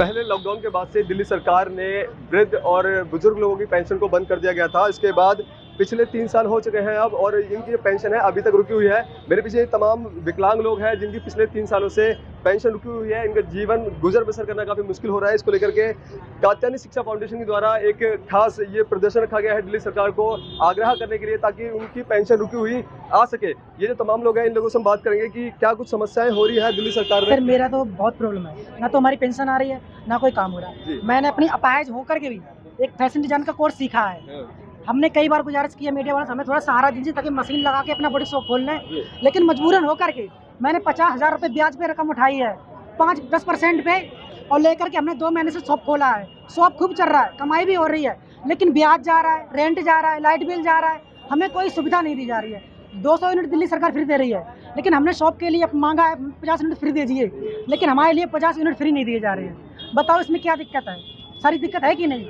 पहले लॉकडाउन के बाद से दिल्ली सरकार ने वृद्ध और बुजुर्ग लोगों की पेंशन को बंद कर दिया गया था। इसके बाद पिछले 3 साल हो चुके हैं अब, और इनकी जो पेंशन है अभी तक रुकी हुई है। मेरे पीछे तमाम विकलांग लोग हैं जिनकी पिछले 3 सालों से पेंशन रुकी हुई है। इनका जीवन गुजर बसर करना काफ़ी मुश्किल हो रहा है। इसको लेकर के कात्यायनी शिक्षा फाउंडेशन के द्वारा एक खास ये प्रदर्शन रखा गया है दिल्ली सरकार को आग्रह करने के लिए, ताकि उनकी पेंशन रुकी हुई आ सके। ये जो तमाम लोग हैं इन लोगों से हम बात करेंगे कि क्या कुछ समस्याएं हो रही है दिल्ली सरकार में। सर मेरा तो बहुत प्रॉब्लम है, ना तो हमारी पेंशन आ रही है ना कोई काम हो रहा है। मैंने अपनी अपाहिज होकर के भी एक फैशन डिजाइन का कोर्स सीखा है। हमने कई बार गुजारिश किया मीडिया वाले हमें थोड़ा सहारा दीजिए ताकि मशीन लगा के अपना बड़ी शॉप खोल लें, लेकिन मजबूरन होकर के मैंने 50,000 रुपये ब्याज पे रकम उठाई है 5-10% पे, और लेकर के हमने 2 महीने से शॉप खोला है। शॉप खूब चल रहा है, कमाई भी हो रही है, लेकिन ब्याज जा रहा है, रेंट जा रहा है, लाइट बिल जा रहा है, हमें कोई सुविधा नहीं दी जा रही है। 200 यूनिट दिल्ली सरकार फ्री दे रही है, लेकिन हमने शॉप के लिए मांगा है 50 यूनिट फ्री दीजिए, लेकिन हमारे लिए 50 यूनिट फ्री नहीं दिए जा रहे हैं। बताओ इसमें क्या दिक्कत है? सारी दिक्कत है कि नहीं?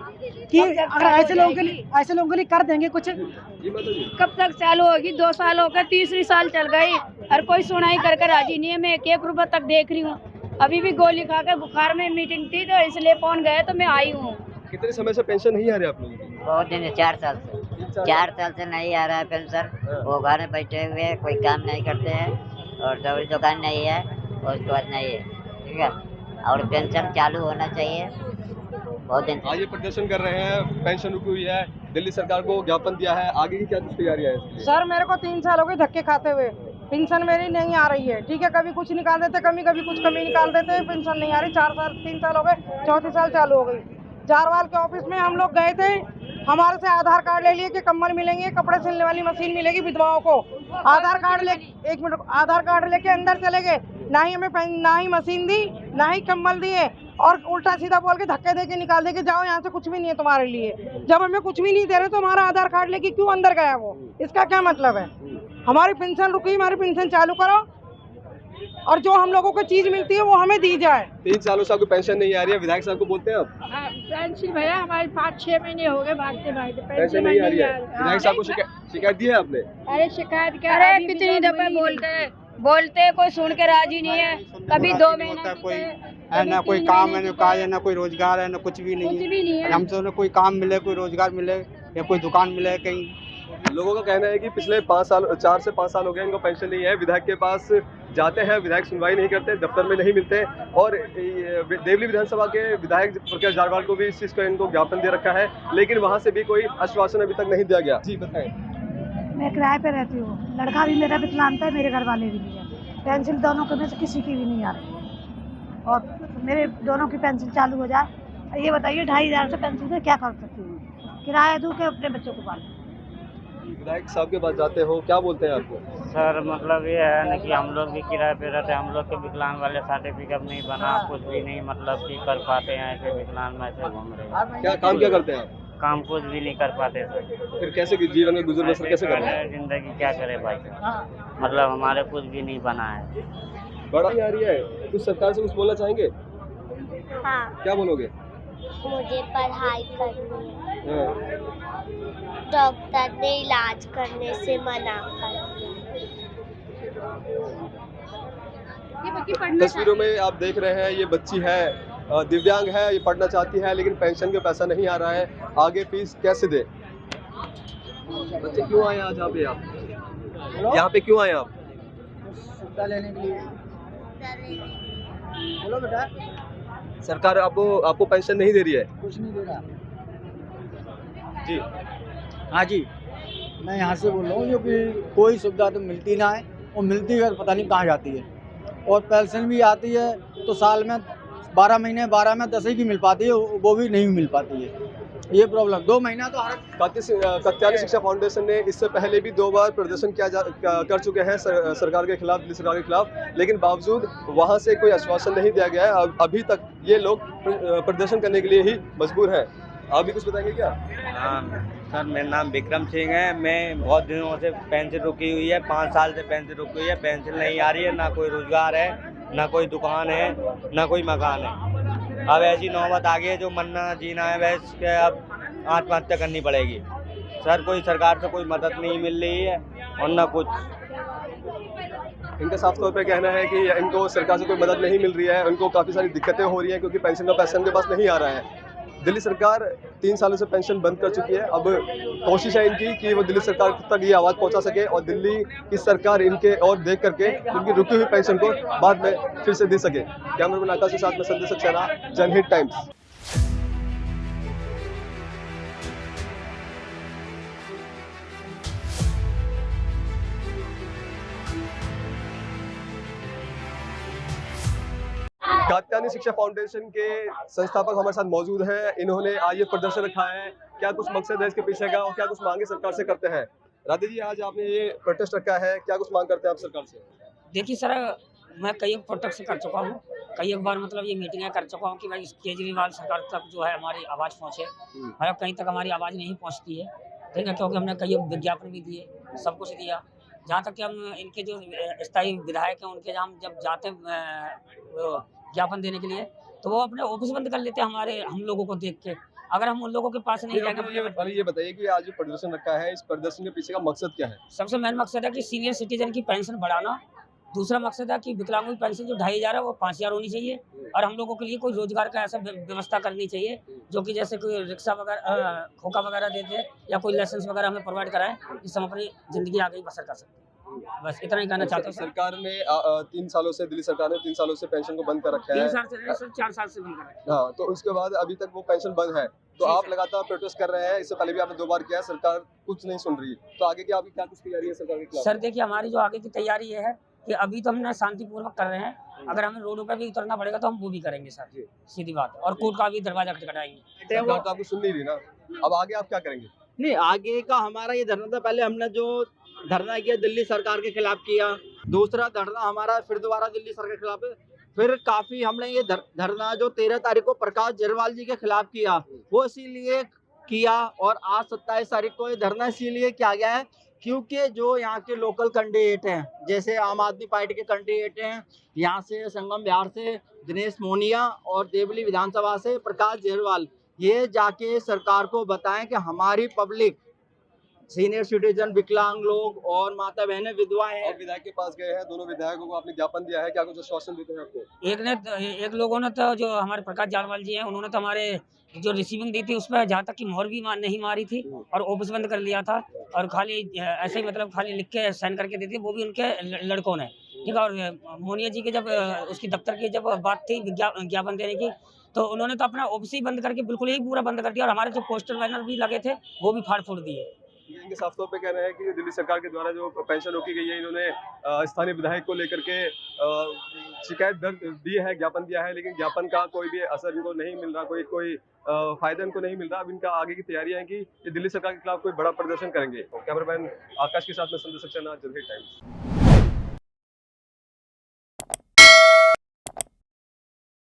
कि अगर ऐसे लोगों के लिए कर देंगे कुछ। कब तक चालू होगी? 2 साल हो गए, 3री साल चल गई और कोई सुनाई कर राजी नहीं है। मैं 1 रुपये तक देख रही हूँ, अभी भी गोली खा के बुखार में मीटिंग थी तो इसलिए फोन गए तो मैं आई हूँ। कितने समय से पेंशन नहीं आ रही आप लोगों की? बहुत दिन 4 साल से 4 साल से नहीं आ रहा है पेंशन। वो घर में बैठे हुए कोई काम नहीं करते हैं और दवाई दुकान नहीं है और उसके बाद नहीं है, ठीक है। और पेंशन चालू होना चाहिए। बहुत दिन आज ये प्रदर्शन कर रहे हैं, पेंशन रुकी हुई है, दिल्ली सरकार को ज्ञापन दिया है, आगे की क्या तैयारी है इसके लिए? सर मेरे को 3 साल हो गए धक्के खाते हुए, पेंशन मेरी नहीं आ रही है, ठीक है। कभी कुछ निकाल देते, कभी कुछ कमी निकाल देते, पेंशन नहीं आ रही। 3 साल हो गए, 4थी साल चालू हो गई। जारवाल के ऑफिस में हम लोग गए थे, हमारे से आधार कार्ड ले लिए कि कम्बल मिलेंगे, कपड़े सिलने वाली मशीन मिलेगी विधवाओं को। आधार कार्ड लेके अंदर चले गए, ना ही मशीन दी, ना ही कम्बल दिए, और उल्टा सीधा बोल के धक्के दे के निकाल दे के जाओ यहाँ से, कुछ भी नहीं है तुम्हारे लिए। जब हमें कुछ भी नहीं दे रहे तो हमारा आधार कार्ड लेके क्यों अंदर गया वो? इसका क्या मतलब है? हमारी पेंशन रुकी, हमारी पेंशन चालू करो और जो हम लोगों को चीज मिलती है वो हमें दी जाए। 3 सालों से आपको पेंशन नहीं आ रही है, विधायक साहब को बोलते हैं आप? पेंशन भैया हमारे 5-6 महीने हो गए भागते पेंशन नहीं आ रही है। विधायक साहब को शिकायत दी है आपने? अरे शिकायत क्या? अरे कितनी दफे बोलते कोई सुन के राजी नहीं है। कभी 2 महीने कोई है ना, कोई काम है ना, काज है ना, कोई रोजगार है ना, कुछ भी नहीं है। हमसे ना कोई काम मिले, कोई रोजगार मिले या कोई दुकान मिले कहीं। लोगों का कहना है कि पिछले 4 से 5 साल हो गए इनको पेंशन नहीं है। विधायक के पास जाते हैं, विधायक सुनवाई नहीं करते, दफ्तर में नहीं मिलते, और देवली विधानसभा के विधायक प्रकाश जारवाल को भी इस चीज़ का इनको ज्ञापन दे रखा है, लेकिन वहाँ से भी कोई आश्वासन अभी तक नहीं दिया गया। जी बताएं। मैं किराए पे रहती हूँ, लड़का भी मेरा विकलांग है, मेरे घर वाले भी नहीं है। पेंशन दोनों के में से किसी की भी नहीं आ रही है, और मेरे दोनों की पेंशन चालू हो जाए। ये बताइए 2,500 से पेंशन से क्या कर सकती हूँ? किराया दूँ के अपने बच्चों को पालूं? विधायक साहब के पास जाते हो, क्या बोलते हैं आपको? सर मतलब ये है ना कि हम लोग भी किराए पे रहते हैं, हम लोग के विकलांग वाले सर्टिफिकेट नहीं बना, कुछ भी नहीं मतलब कि कर पाते हैं। ऐसे विकलांग में ऐसे घूम रहे हैं। क्या काम क्या करते हैं आप? काम कुछ भी नहीं कर पाते सर। फिर कैसे जीवन में गुजर बसर कैसे कर रहे हैं? जिंदगी क्या करे भाई, मतलब हमारे कुछ भी नहीं बना है। बड़ा ही आ रही है, कुछ सरकार से कुछ बोलना चाहेंगे? हाँ, क्या बोलोगे? मुझे पढ़ाई करनी है, डॉक्टर ने इलाज करने से मना कर दिया। तस्वीरों में आप देख रहे हैं ये बच्ची है, दिव्यांग है, ये पढ़ना चाहती है लेकिन पेंशन का पैसा नहीं आ रहा है, आगे फीस कैसे दे? बच्चे क्यों आए आज यहाँ पे क्यों आए आप? सुविधा लेने के लिए। बोलो बेटा। सरकार आपको पेंशन नहीं दे रही है? कुछ नहीं दे रहा। जी हाँ जी, मैं यहाँ से बोल रहा हूँ, क्योंकि कोई सुविधा तो मिलती ना है, और मिलती है पता नहीं कहाँ जाती है। और पेंशन भी आती है तो साल में 12 महीने 12 में 10 ही की मिल पाती है, वो भी नहीं मिल पाती है। ये प्रॉब्लम 2 महीना तो हर कात्यायनी शिक्षा फाउंडेशन ने इससे पहले भी 2 बार प्रदर्शन कर चुके हैं सरकार के खिलाफ, दिल्ली सरकार के खिलाफ, लेकिन बावजूद वहां से कोई आश्वासन नहीं दिया गया है। अभी तक ये लोग प्रदर्शन करने के लिए ही मजबूर हैं। आप भी कुछ बताएंगे क्या? हाँ सर, मेरा नाम विक्रम सिंह है। मैं बहुत दिनों से पेंशन रुकी हुई है, 5 साल से पेंशन रुकी हुई है, पेंशन नहीं आ रही है, ना कोई रोजगार है, ना कोई दुकान है, ना कोई मकान है। अब ऐसी नौबत आ गई है, जो मरना जीना है वैस के अब आत्महत्या करनी पड़ेगी। सर कोई सरकार से कोई मदद नहीं मिल रही है और ना कुछ। इनका साफ तौर पे कहना है कि इनको सरकार से कोई मदद नहीं मिल रही है, उनको काफ़ी सारी दिक्कतें हो रही हैं क्योंकि पेंशन का पैसा इनके पास नहीं आ रहा है। दिल्ली सरकार 3 सालों से पेंशन बंद कर चुकी है। अब कोशिश है इनकी कि वो दिल्ली सरकार तक ये आवाज़ पहुंचा सके और दिल्ली की सरकार इनके और देख करके इनकी रुकी हुई पेंशन को बाद में फिर से दे सके। कैमरामैन आकाश के साथ में संजय सक्सेना, जनहित टाइम्स। कात्यायनी शिक्षा फाउंडेशन के संस्थापक हमारे साथ मौजूद हैं। इन्होंने आज ये प्रदर्शन रखा है, क्या कुछ मकसद है इसके पीछे का और क्या कुछ मांगे सरकार से करते हैं? राधे जी, आज आपने ये प्रोटेस्ट रखा है, क्या कुछ मांग करते हैं आप सरकार से? देखिए सर, मैं कई प्रोटेस्ट कर चुका हूँ, कई एक बार मतलब ये मीटिंगें कर चुका हूँ कि भाई केजरीवाल सरकार तक जो है हमारी आवाज़ पहुँचे। मतलब कहीं तक हमारी आवाज़ नहीं पहुँचती है, ठीक है, क्योंकि हमने कई विज्ञापन भी दिए, सब कुछ दिया। जहाँ तक कि हम इनके जो स्थायी विधायक हैं उनके हम जब जाते ज्ञापन देने के लिए तो वो अपने ऑफिस बंद कर लेते हैं हमारे हम लोगों को देख के। अगर हम उन लोगों के पास नहीं जाएंगे। ये बताइए कि आज जो प्रदर्शन रखा है, इस प्रदर्शन के पीछे का मकसद क्या है? सबसे मेन मकसद है कि सीनियर सिटीजन की पेंशन बढ़ाना। दूसरा मकसद है कि विकलांगों की पेंशन जो 2500 है वो 5000 होनी चाहिए और हम लोगों के लिए कोई रोजगार का ऐसा व्यवस्था करनी चाहिए जो कि जैसे कोई रिक्शा वगैरह खोखा वगैरह देते हैं या कोई लाइसेंस वगैरह हमें प्रोवाइड कराएं जिससे हम अपनी ज़िंदगी आगे बसर कर सकते हैं। बस इतना ही कहना चाहता हूँ। सरकार ने 3 सालों से, दिल्ली सरकार ने 3 सालों से पेंशन को बंद कर रखा है। 3 साल से नहीं सर, 4 साल से बंद कर रखा है। हाँ, तो उसके बाद अभी तक वो पेंशन बंद है, तो आप लगातार प्रोटेस्ट कर रहे हैं। इससे पहले भी आपने 2 बार किया है, सरकार कुछ नहीं सुन रही, तो आगे की आपकी क्या कुछ तैयारी है सरकार के खिलाफ? सर देखिए, हमारी जो आगे की तैयारी ये है कि अभी तो हमने शांतिपूर्वक कर रहे हैं, अगर हमें रोडों पर भी उतरना पड़ेगा तो हम वो भी करेंगे सर, सीधी बात, और कोर्ट का भी दरवाजा खटखटाएंगे। सरकार तो आपको सुन नहीं रही ना, अब आगे आप क्या करेंगे? नहीं, आगे का हमारा ये धरना था, पहले हमने जो धरना किया दिल्ली सरकार के खिलाफ किया, दूसरा धरना हमारा फिर दोबारा दिल्ली सरकार के खिलाफ है, फिर काफी हमने ये धरना जो 13 तारीख को प्रकाश जरवाल जी के खिलाफ किया, वो इसीलिए किया, और आज 27 तारीख को ये धरना इसीलिए किया गया है क्योंकि जो यहाँ के लोकल कैंडिडेट हैं, जैसे आम आदमी पार्टी के कैंडिडेट हैं, यहाँ से संगम बिहार से दिनेश मोनिया और देवली विधानसभा से प्रकाश जरवाल, ये जाके सरकार को बताएं कि हमारी पब्लिक, सीनियर सिटीजन, विकलांग लोग और माता बहनें, विधवाएं हैं। और विधायक के पास गए हैं, दोनों विधायकों को आपने ज्ञापन दिया है, क्या कुछ आश्वासन देते हैं आपको? एक लोगों ने तो, जो हमारे प्रकाश जारवाल जी हैं, उन्होंने तो हमारे जो रिसीविंग दी थी उस पर जहाँ तक कि मोहर भी नहीं मारी थी और ऑफिस बंद कर लिया था, और खाली ऐसे ही मतलब खाली लिख के साइन करके दी थी, वो भी उनके लड़कों ने, ठीक है। और मोनिया जी के जब उसकी दफ्तर की जब बात थी ज्ञापन देने की, तो उन्होंने तो अपना ऑफिस ही बंद करके बिल्कुल ही पूरा बंद कर दिया, और हमारे जो पोस्टर बैनर भी लगे थे वो भी फाड़ फोड़ दिए। इनके साफ तौर पे कह रहे हैं कि दिल्ली सरकार के द्वारा जो पेंशन रोकी गई है, इन्होंने स्थानीय विधायक को लेकर के शिकायत दर्ज दी है, ज्ञापन दिया है, लेकिन ज्ञापन का कोई भी असर इनको नहीं मिल रहा, कोई फायदा इनको नहीं मिल रहा। अब इनका आगे की तैयारी है कि ये दिल्ली सरकार के खिलाफ कोई बड़ा प्रदर्शन करेंगे। कैमरामैन आकाश के साथ में संजय सक्सेना, जनहित टाइम्स।